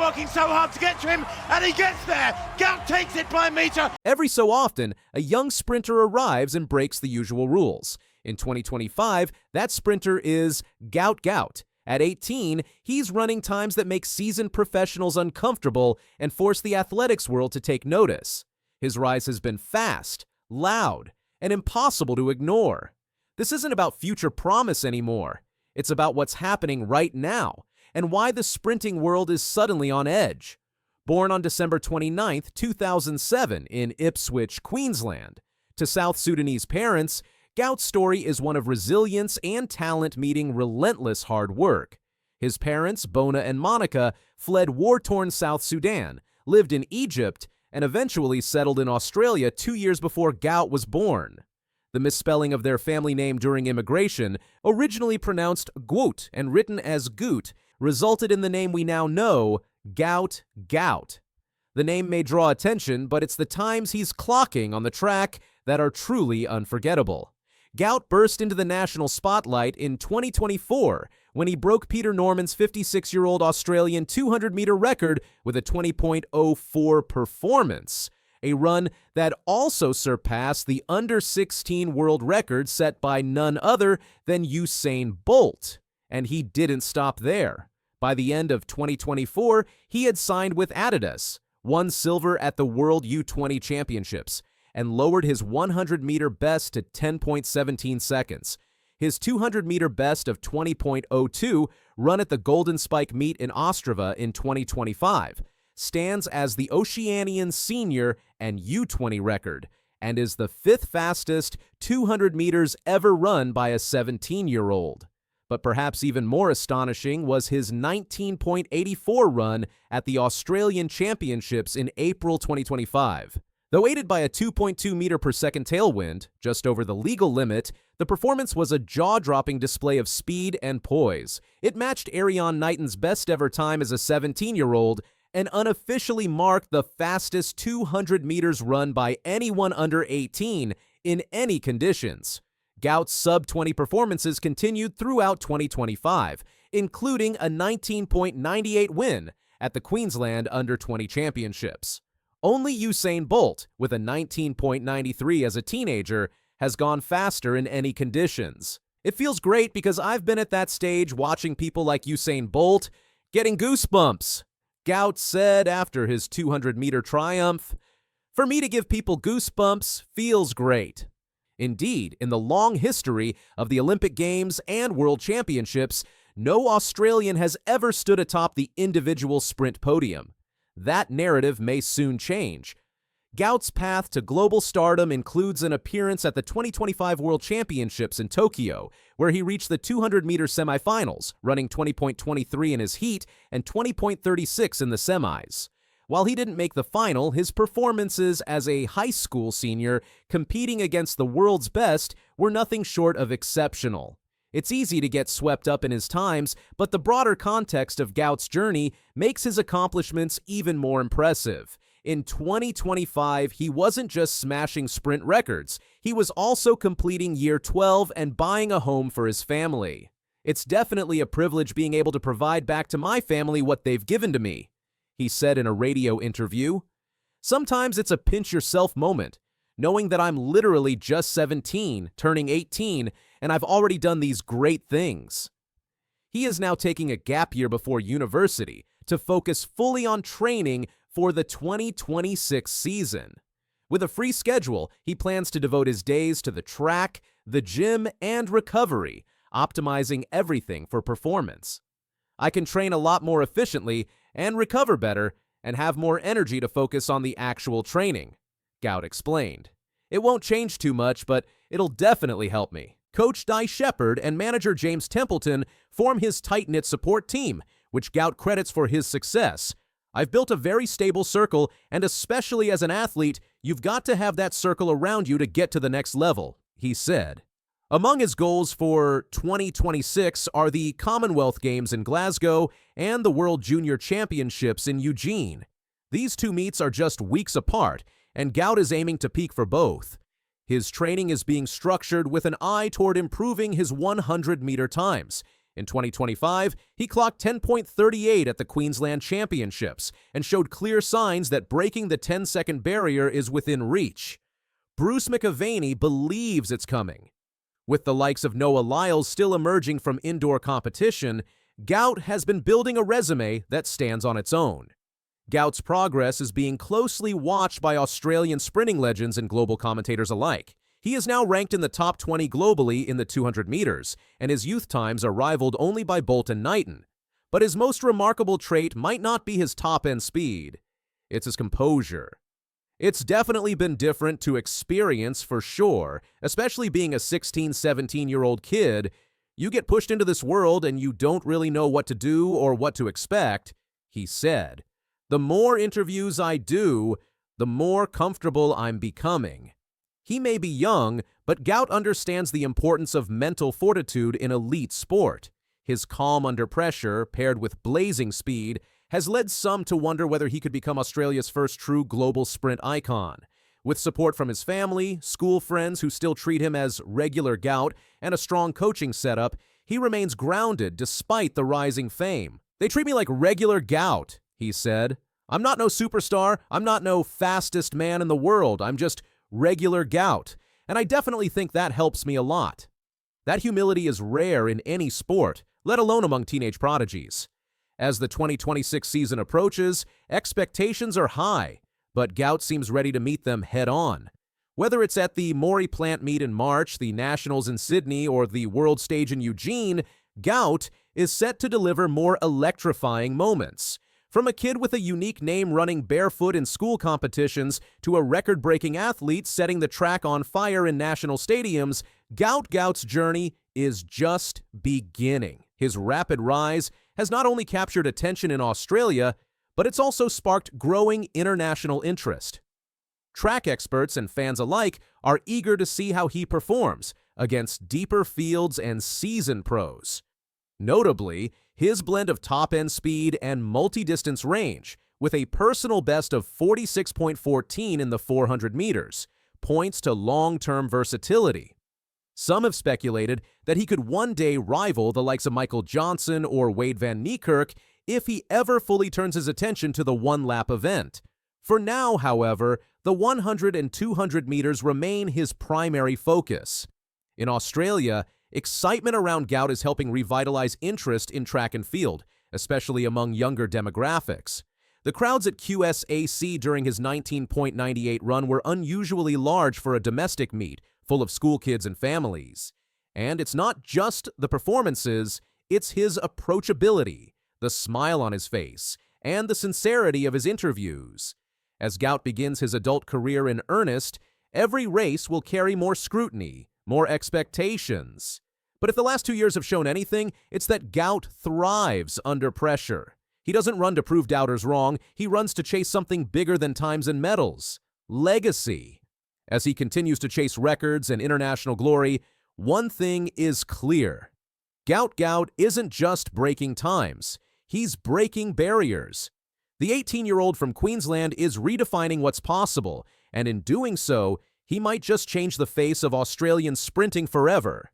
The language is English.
working so hard to get to him, and he gets there. Gout takes it by a meter. Every so often, a young sprinter arrives and breaks the usual rules. In 2025, that sprinter is Gout Gout. At 18, he's running times that make seasoned professionals uncomfortable and force the athletics world to take notice. His rise has been fast, loud, and impossible to ignore. This isn't about future promise anymore. It's about what's happening right now and why the sprinting world is suddenly on edge. Born on December 29, 2007 in Ipswich, Queensland, to South Sudanese parents, Gout's story is one of resilience and talent meeting relentless hard work. His parents, Bona and Monica, fled war-torn South Sudan, lived in Egypt, and eventually settled in Australia 2 years before Gout was born. The misspelling of their family name during immigration, originally pronounced Gout and written as Gout, resulted in the name we now know, Gout Gout. The name may draw attention, but it's the times he's clocking on the track that are truly unforgettable. Gout burst into the national spotlight in 2024 when he broke Peter Norman's 56-year-old Australian 200-meter record with a 20.04 performance, a run that also surpassed the under-16 world record set by none other than Usain Bolt. And he didn't stop there. By the end of 2024, he had signed with Adidas, won silver at the World U20 Championships, and lowered his 100-meter best to 10.17 seconds. His 200-meter best of 20.02, run at the Golden Spike meet in Ostrava in 2025, stands as the Oceanian senior and U20 record, and is the fifth fastest 200 meters ever run by a 17-year-old. But perhaps even more astonishing was his 19.84 run at the Australian Championships in April 2025. Though aided by a 2.2 meter per second tailwind, just over the legal limit, the performance was a jaw-dropping display of speed and poise. It matched Erriyon Knighton's best ever time as a 17-year-old and unofficially marked the fastest 200 meters run by anyone under 18 in any conditions. Gout's sub-20 performances continued throughout 2025, including a 19.98 win at the Queensland Under-20 Championships. Only Usain Bolt, with a 19.93 as a teenager, has gone faster in any conditions. It feels great because I've been at that stage watching people like Usain Bolt getting goosebumps. Gout said after his 200-meter triumph, "For me to give people goosebumps feels great." Indeed, in the long history of the Olympic Games and World Championships, no Australian has ever stood atop the individual sprint podium. That narrative may soon change. Gout's path to global stardom includes an appearance at the 2025 World Championships in Tokyo, where he reached the 200-meter semifinals, running 20.23 in his heat and 20.36 in the semis. While he didn't make the final, his performances as a high school senior competing against the world's best were nothing short of exceptional. It's easy to get swept up in his times, but the broader context of Gout's journey makes his accomplishments even more impressive. In 2025, he wasn't just smashing sprint records, he was also completing year 12 and buying a home for his family. "It's definitely a privilege being able to provide back to my family what they've given to me," he said in a radio interview. "Sometimes it's a pinch-yourself moment, knowing that I'm literally just 17, turning 18, and I've already done these great things." He is now taking a gap year before university to focus fully on training for the 2026 season. With a free schedule, he plans to devote his days to the track, the gym, and recovery, optimizing everything for performance. "I can train a lot more efficiently and recover better and have more energy to focus on the actual training," Gout explained. "It won't change too much, but it'll definitely help me." Coach Di Shepard and manager James Templeton form his tight-knit support team, which Gout credits for his success. "I've built a very stable circle, and especially as an athlete, you've got to have that circle around you to get to the next level," he said. Among his goals for 2026 are the Commonwealth Games in Glasgow and the World Junior Championships in Eugene. These two meets are just weeks apart, and Gout is aiming to peak for both. His training is being structured with an eye toward improving his 100-meter times, In 2025, he clocked 10.38 at the Queensland Championships and showed clear signs that breaking the 10-second barrier is within reach. Bruce McAvaney believes it's coming. With the likes of Noah Lyles still emerging from indoor competition, Gout has been building a resume that stands on its own. Gout's progress is being closely watched by Australian sprinting legends and global commentators alike. He is now ranked in the top 20 globally in the 200 meters, and his youth times are rivaled only by Bolt and Knighton. But his most remarkable trait might not be his top-end speed. It's his composure. It's definitely been different to experience for sure, especially being a 16, 17-year-old kid. You get pushed into this world and you don't really know what to do or what to expect, he said. The more interviews I do, the more comfortable I'm becoming. He may be young, but Gout understands the importance of mental fortitude in elite sport. His calm under pressure, paired with blazing speed, has led some to wonder whether he could become Australia's first true global sprint icon. With support from his family, school friends who still treat him as regular Gout, and a strong coaching setup, he remains grounded despite the rising fame. "They treat me like regular Gout," he said. "I'm not no superstar, I'm not no fastest man in the world, I'm just regular Gout, and I definitely think that helps me a lot." That humility is rare in any sport, let alone among teenage prodigies. As the 2026 season approaches, expectations are high, but Gout seems ready to meet them head-on. Whether it's at the Maury Plant meet in March, the Nationals in Sydney, or the World Stage in Eugene, Gout is set to deliver more electrifying moments. From a kid with a unique name running barefoot in school competitions to a record-breaking athlete setting the track on fire in national stadiums, Gout Gout's journey is just beginning. His rapid rise has not only captured attention in Australia, but it's also sparked growing international interest. Track experts and fans alike are eager to see how he performs against deeper fields and seasoned pros. Notably, his blend of top-end speed and multi-distance range, with a personal best of 46.14 in the 400 meters, points to long-term versatility. Some have speculated that he could one day rival the likes of Michael Johnson or Wade Van Niekerk if he ever fully turns his attention to the one-lap event. For now, however, the 100 and 200 meters remain his primary focus. In Australia, excitement around Gout is helping revitalize interest in track and field, especially among younger demographics. The crowds at QSAC during his 19.98 run were unusually large for a domestic meet, full of school kids and families. And it's not just the performances, it's his approachability, the smile on his face, and the sincerity of his interviews. As Gout begins his adult career in earnest, every race will carry more scrutiny, more expectations. But if the last 2 years have shown anything, it's that Gout thrives under pressure. He doesn't run to prove doubters wrong, he runs to chase something bigger than times and medals: legacy. As he continues to chase records and international glory, one thing is clear. Gout Gout isn't just breaking times, he's breaking barriers. The 18-year-old from Queensland is redefining what's possible, and in doing so, he might just change the face of Australian sprinting forever.